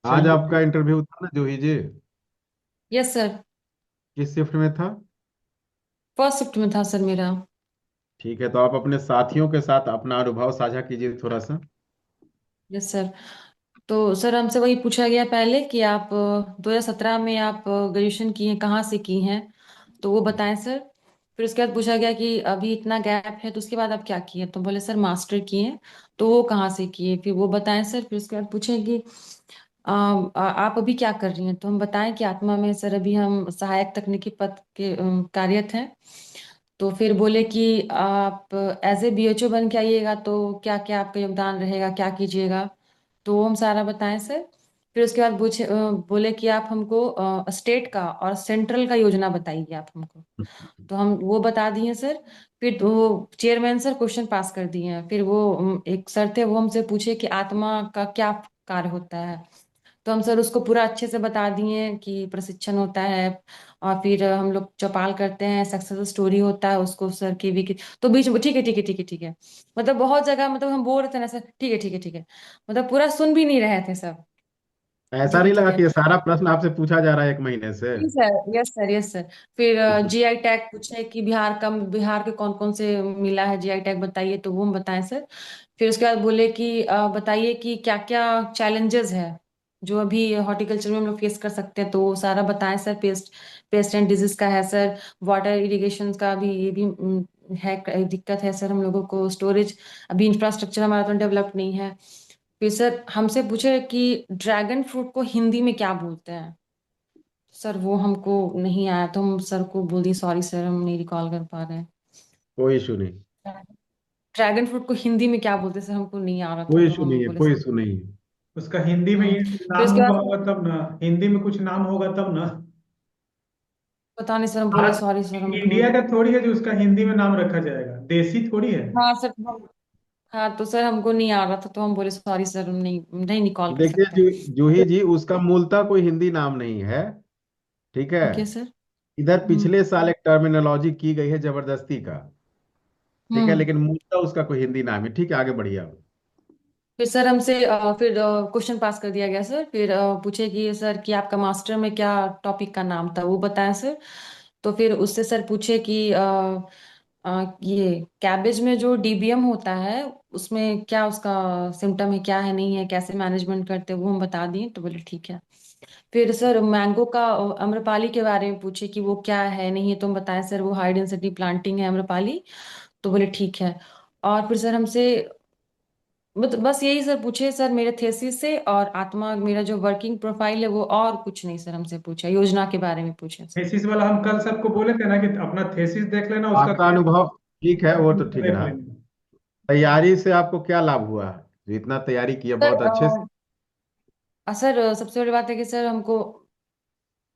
आज चलिए आपका इंटरव्यू था ना जूही जी? Yes sir. किस शिफ्ट में था? फर्स्ट शिफ्ट में था सर मेरा। ठीक है, तो आप अपने साथियों के साथ अपना अनुभव साझा कीजिए थोड़ा सा। Yes sir. तो सर हमसे वही पूछा गया पहले कि आप 2017 में आप ग्रेजुएशन की हैं, कहाँ से की हैं, तो वो बताएं सर। फिर उसके बाद पूछा गया कि अभी इतना गैप है तो उसके बाद आप क्या किए, तो बोले सर मास्टर किए हैं। तो वो कहाँ से किए, फिर वो बताएं सर। फिर उसके बाद पूछे कि आप अभी क्या कर रही हैं, तो हम बताएं कि आत्मा में सर अभी हम सहायक तकनीकी पद के कार्यरत हैं। तो फिर बोले कि आप एज ए बीएचओ बन के आइएगा तो क्या क्या आपका योगदान रहेगा, क्या कीजिएगा, तो वो हम सारा बताएं सर। फिर उसके बाद पूछे बोले कि आप हमको स्टेट का और सेंट्रल का योजना बताइए आप हमको। तो हम वो बता दिए सर। फिर वो चेयरमैन सर क्वेश्चन पास कर दिए हैं। फिर वो एक सर थे, वो हमसे पूछे कि आत्मा का क्या कार्य होता है। तो हम सर उसको पूरा अच्छे से बता दिए कि प्रशिक्षण होता है, और फिर हम लोग चौपाल करते हैं, सक्सेस स्टोरी होता है उसको सर की भी तो बीच में ठीक है ठीक है ठीक है ठीक है, मतलब बहुत जगह मतलब हम बोल रहे थे ना सर, ठीक है ठीक है ठीक है, मतलब पूरा सुन भी नहीं रहे थे सब। ऐसा ठीक है नहीं ठीक लगा है। कि ये सारा प्रश्न आपसे पूछा जा रहा है 1 महीने से? जी sir, yes sir yes sir. फिर जीआई टैग पूछे कि बिहार के कौन कौन से मिला है जीआई टैग बताइए, तो वो हम बताएं सर। फिर उसके बाद बोले कि बताइए कि क्या क्या चैलेंजेस है जो अभी हॉर्टिकल्चर में हम लोग फेस कर सकते हैं, तो वो सारा बताएं सर। पेस्ट एंड डिजीज का है सर, वाटर इरिगेशन का भी, ये भी है दिक्कत है सर हम लोगों को, स्टोरेज अभी इंफ्रास्ट्रक्चर हमारा तो डेवलप नहीं है। फिर सर हमसे पूछे कि ड्रैगन फ्रूट को हिंदी में क्या बोलते हैं। सर वो हमको नहीं आया, तो हम सर को बोल दिए सॉरी सर हम नहीं रिकॉल कर पा रहे कोई इशू नहीं। हैं। ड्रैगन फ्रूट को हिंदी में क्या बोलते हैं सर, हमको नहीं आ रहा था, कोई तो इशू हम नहीं है, बोले कोई सर। इशू नहीं है। उसका हिंदी में ये फिर नाम उसके हुआ बाद होगा तब ना। हिंदी में कुछ नाम होगा तब ना। पता नहीं सर, हम बोले भारत सॉरी सर हम इंडिया भूल। का थोड़ी है जो उसका हिंदी में नाम रखा जाएगा, देसी थोड़ी है। हाँ सर हाँ तो सर हमको नहीं आ रहा था, तो हम बोले सॉरी सर हम नहीं नहीं निकॉल कर देखिए सकते हैं। जूही जी, उसका मूलतः कोई हिंदी नाम नहीं है। ठीक है। Okay sir. इधर हम्म पिछले साल एक टर्मिनोलॉजी की गई है जबरदस्ती का। ठीक है, हम्म। लेकिन मूलतः उसका कोई हिंदी नाम है। ठीक है, आगे बढ़िए आप। फिर सर हमसे फिर क्वेश्चन पास कर दिया गया सर। फिर पूछे कि सर कि आपका मास्टर में क्या टॉपिक का नाम था, वो बताएं सर। तो फिर उससे सर पूछे कि ये कैबेज में जो डीबीएम होता है उसमें क्या उसका सिम्टम है, क्या है नहीं है, कैसे मैनेजमेंट करते हैं, वो हम बता दिए, तो बोले ठीक है। फिर सर मैंगो का अम्रपाली के बारे में पूछे कि वो क्या है नहीं है, तो हम बताएं सर वो हाई डेंसिटी प्लांटिंग है अम्रपाली, तो बोले ठीक है। और फिर सर हमसे बस यही सर पूछे सर मेरे थेसिस से, और आत्मा मेरा जो वर्किंग प्रोफाइल है वो, और कुछ नहीं सर हमसे पूछा, योजना के बारे में पूछे सर। थेसिस वाला हम कल सबको बोले थे ना कि अपना थेसिस देख लेना, उसका आपका अनुभव ठीक है, वो तो ठीक देख रहा। लेना। तैयारी से आपको क्या लाभ हुआ जो इतना तैयारी किया सर बहुत अच्छे से? सर सबसे बड़ी बात है कि सर हमको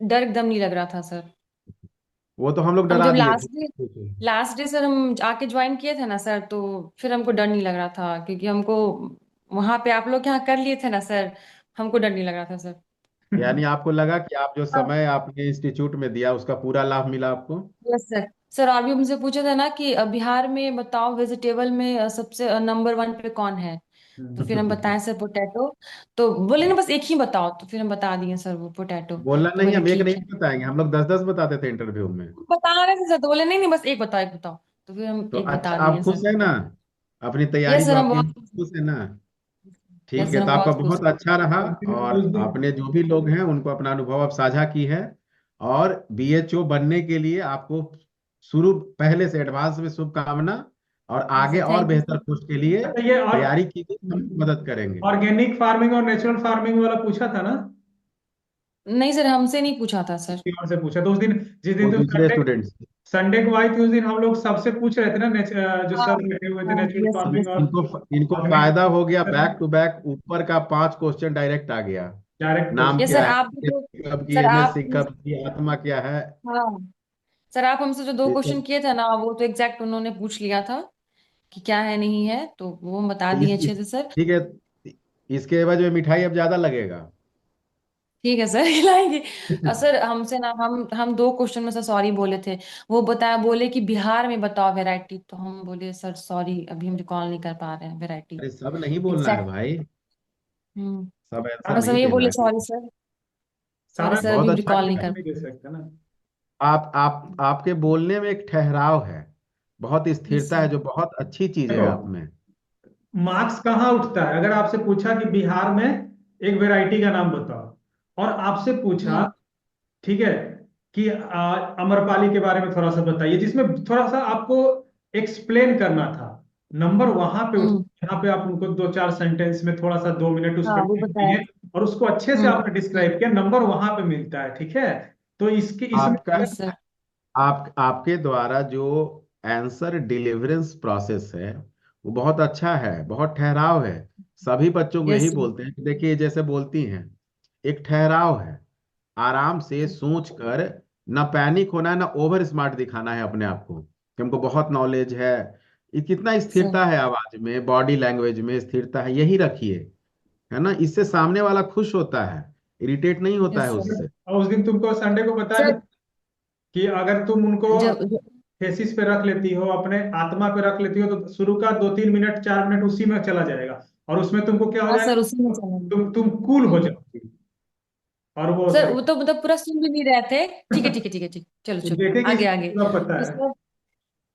डर एकदम नहीं लग रहा था सर। वो तो हम लोग हम डरा जब दिए थे। ठीक है। लास्ट डे सर हम आके ज्वाइन किए थे ना सर, तो फिर हमको डर नहीं लग रहा था, क्योंकि हमको वहां पे आप लोग यहाँ कर लिए थे ना सर, हमको डर नहीं लग रहा था सर। यानी आपको लगा कि आप जो समय आपने इंस्टीट्यूट में दिया उसका पूरा लाभ मिला आपको? Yes sir. सर और भी हमसे पूछा था ना कि बिहार में बताओ वेजिटेबल में सबसे नंबर वन पे कौन है, तो फिर हम बताएं सर पोटैटो। तो बोले ना बस एक ही बताओ, तो फिर हम बता दिए सर वो पोटैटो। बोलना तो नहीं, बोले हम एक ठीक नहीं है। बताएंगे, हम लोग 10-10 बताते थे इंटरव्यू में। बता रहे थे सर, तो बोले नहीं नहीं बस एक बताओ एक बताओ, तो फिर हम तो एक अच्छा, बता आप दिए खुश सर। है ना? अपनी तैयारी यस जो सर हम आपकी बहुत खुश हैं। खुश है ना? ठीक यस है, सर तो हम आपका बहुत खुश बहुत अच्छा रहा। और उस दिन आपने जो भी लोग हैं उनको अपना अनुभव आप साझा की है। और बीएचओ बनने के लिए आपको शुरू पहले से एडवांस में शुभकामना। और हैं आगे सर, और थैंक यू बेहतर सर। पोस्ट के लिए अच्छा ये और तैयारी कीजिए, हम मदद करेंगे। ऑर्गेनिक फार्मिंग और नेचुरल फार्मिंग वाला पूछा था ना। नहीं सर हमसे नहीं पूछा था सर। और से पूछा तो उस दिन, जिस दिन वो तुम दूसरे संडे स्टूडेंट्स। संडे को आई थी, उस दिन हम लोग सबसे पूछ रहे थे ना, जो हाँ सर बैठे हुए थे, हाँ नेचुरल यस फार्मिंग यस और इनको इनको फायदा हो गया, बैक टू बैक ऊपर का 5 क्वेश्चन डायरेक्ट आ गया। डायरेक्ट नाम यस क्या सर। है, आप भी तो कब की, सर आप, एमएससी कब की, आत्मा क्या है। हाँ सर आप हमसे जो दो ये क्वेश्चन सब। किए थे ना, वो तो एग्जैक्ट उन्होंने पूछ लिया था कि क्या है नहीं है, तो वो हम बता तो दिए अच्छे से सर। ठीक है। इसके एवज में मिठाई अब ज्यादा लगेगा। ठीक है सर खिलाएंगे। सर हमसे ना हम दो क्वेश्चन में सर सॉरी बोले थे। वो बताया, बोले कि बिहार में बताओ वैरायटी, तो हम बोले सर सॉरी अभी हम रिकॉल नहीं कर पा रहे हैं वैरायटी अरे सब नहीं बोलना है एग्जैक्ट। भाई। सब हाँ आंसर सर नहीं ये देना बोले है। Sorry sir. सारा सॉरी सर बहुत अभी अच्छा रिकॉल नहीं किया कर है। नहीं दे सकते ना। आप आपके बोलने में एक ठहराव है, बहुत यस स्थिरता है, सर। जो बहुत अच्छी चीज है देखो, आप में। मार्क्स कहाँ उठता है? अगर आपसे पूछा कि बिहार में एक वैरायटी का नाम बताओ, और आपसे पूछा, हम्म ठीक है, कि अमरपाली के बारे में थोड़ा सा बताइए, जिसमें थोड़ा सा आपको एक्सप्लेन करना था, नंबर वहां पे उठ, हम्म। यहाँ पे आप उनको दो चार सेंटेंस में थोड़ा सा 2 मिनट उस हाँ पर वो टाइम बताया। दिए और उसको अच्छे से आपने डिस्क्राइब किया, नंबर वहां पे मिलता है, ठीक है। तो इसके इसमें आपका यस सर। आपके द्वारा जो आंसर डिलीवरेंस प्रोसेस है वो बहुत अच्छा है, बहुत ठहराव है। सभी बच्चों को यस यही सर। बोलते हैं कि देखिए जैसे बोलती हैं, एक ठहराव है, आराम से सोच कर, ना पैनिक होना है ना ओवर स्मार्ट दिखाना है अपने आप को कि हमको बहुत नॉलेज है। ये कितना सर स्थिरता है आवाज में, बॉडी लैंग्वेज में स्थिरता है, यही रखिए, है ना। इससे सामने वाला खुश होता है, इरिटेट नहीं होता यस है सर। उससे। और उस दिन तुमको संडे को बताया भी सर कि अगर तुम उनको जब थेसिस पे रख लेती हो, अपने आत्मा पे रख लेती हो, तो शुरू का 2-3 मिनट 4 मिनट उसी में चला जाएगा, और उसमें तुमको क्या हो हाँ सर जाएगा, उसी में चलेंगे। तुम कूल हो जाओगी, और वो सर सही। वो तो मतलब पूरा सुन भी नहीं रहे थे। ठीक है ठीक है ठीक है ठीक, चलो तो चलो देखे कि आगे इसको आगे। पूरा पता तो है। सर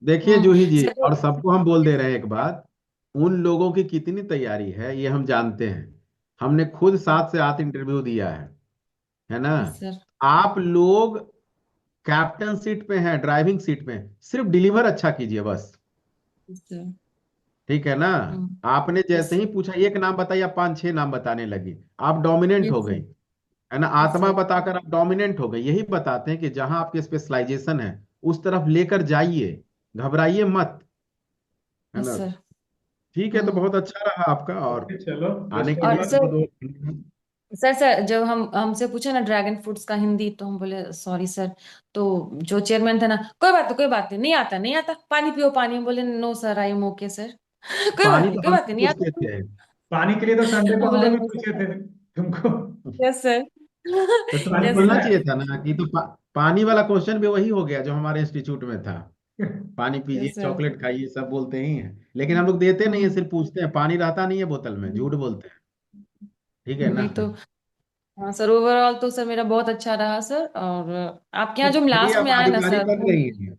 देखिए जूही जी, सर और सबको हम बोल दे रहे हैं एक बात, उन लोगों की कितनी तैयारी है ये हम जानते हैं। हमने खुद 7 से 8 इंटरव्यू दिया है ना। Yes sir. आप लोग कैप्टन सीट पे हैं, ड्राइविंग सीट पे हैं, सिर्फ डिलीवर अच्छा कीजिए बस। Yes sir. ठीक है ना। आपने यस जैसे ही सर। पूछा एक नाम बताइए, आप 5 6 नाम बताने लगी, आप डोमिनेंट यस हो गई, सर। है ना। यस आत्मा सर। बताकर आप डोमिनेंट हो गए। यही बताते हैं कि जहां आपके स्पेशलाइजेशन है उस तरफ लेकर जाइए, घबराइए मत, है यस ना। सर। ठीक है, तो बहुत अच्छा रहा आपका। और ओके, चलो, आने बेस्ट के ऑफ और लिए लक। सर, बहुत बहुत सर जब हम हमसे पूछे ना ड्रैगन फ्रूट्स का हिंदी, तो हम बोले सॉरी सर। तो जो चेयरमैन था ना, कोई बात नहीं, नहीं आता नहीं आता, पानी पियो पानी। हम बोले no sir I am okay sir. पानी तो कोई हम बात भी नहीं, नहीं आता पूछते तो। थे। पानी के लिए तो संडे को हम हम बोले लोग भी नो पूछे सर। थे तुमको। Yes sir. तो तुमको यस बोलना सर। चाहिए था ना कि तो पानी वाला क्वेश्चन भी वही हो गया जो हमारे इंस्टीट्यूट में था। पानी पीजिए, यस सर। चॉकलेट खाइए, सब बोलते ही हैं, लेकिन हम लोग देते नहीं है, सिर्फ पूछते हैं। पानी रहता नहीं है बोतल में, झूठ बोलते हैं। ठीक है ना। नहीं तो हाँ सर, ओवरऑल तो सर मेरा बहुत अच्छा रहा सर। और आपके तो यहाँ जो हम चलिए, लास्ट अब में आए हमारी ना बारी सर, बन रही है।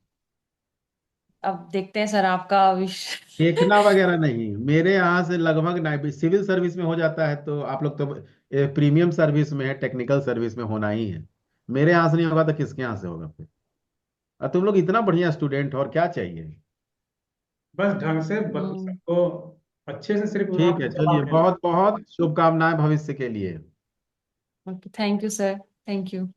अब देखते हैं सर आपका विश। देखना वगैरह नहीं, मेरे यहाँ से लगभग ना सिविल सर्विस में हो जाता है, तो आप लोग तो प्रीमियम सर्विस में है, टेक्निकल सर्विस में होना ही है। मेरे यहाँ से नहीं होगा तो किसके यहाँ से होगा फिर। और तुम लोग इतना बढ़िया स्टूडेंट हो, और क्या चाहिए। बस ढंग से हम्म। सबको अच्छे से सिर्फ वहां ठीक पे है, चलिए, जवाब देना। बहुत बहुत शुभकामनाएं भविष्य के लिए। Okay thank you sir. Thank you.